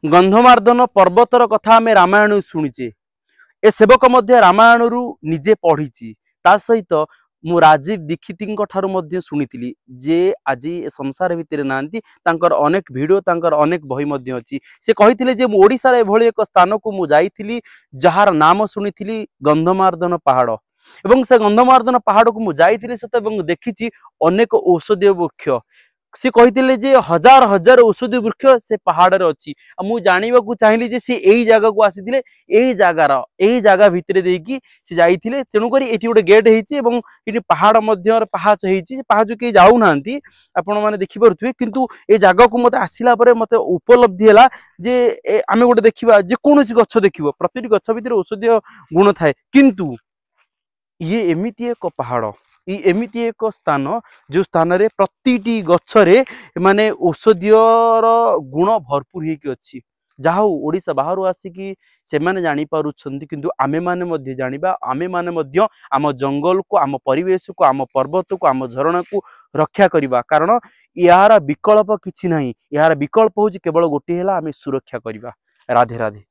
गंधमार्दन पर्वतर कथा आम रामायण शुणीचे ए सेवक मध्य रामायण रु निजे पढ़ी ता सहित मु राजीव दीक्षित ठारू मध्य शुणी जे आज संसार भितर नांती तांकर अनेक वीडियो तांकर अनेक बही मध्य अछि से कहिथिले जे मु ओडिसा रे एभली एक स्थान को मु जाइथिली जहार नाम शुणीथिली गंधमार्दन पहाड़ एवं से गंधमार्दन पहाड़ को मु जाइथिली सत एवं देखिछि अनेक औषधीय वृक्ष सी कही जे हजार हजार औषधि वृक्ष से पहाड़ रे अच्छी मु जानिबा को चाहिली जे सी एई जगह को आसीथिले एई जगह भितरे देकी से जाइथिले तेणु करी एठी गोटे गेट हेछि एवं एठी पहाड़ मध्य पहाच हेछि पहाच के जाउ नांती आपण माने देखि परथुवे किंतु ए जगह को मते आसिला परे मते उपलब्धि हला जे आमे गोटे देखिबा जे कोनोसी गछ देखिबो प्रतिटी गछ भितरे औषधीय गुण थाए किंतु ये एमिति एक पहाड़ एमिति एक स्थान जो स्थान रे प्रतिटी गछरे माने औषधीय गुण भरपूर हेकी अछि जहा ओडिसा बाहर आसिकी से माने जानि पारुछंती किंतु आमे माने मध्य जानिबा आमे माने मध्य आम जंगल को आम परिवेश को आम पर्वत को आम झरणा को रक्षा करिबा कारण यार विकल्प किछि नाही यार विकल्प होछि केवल गोटे हला आमे सुरक्षा करिबा। राधे राधे।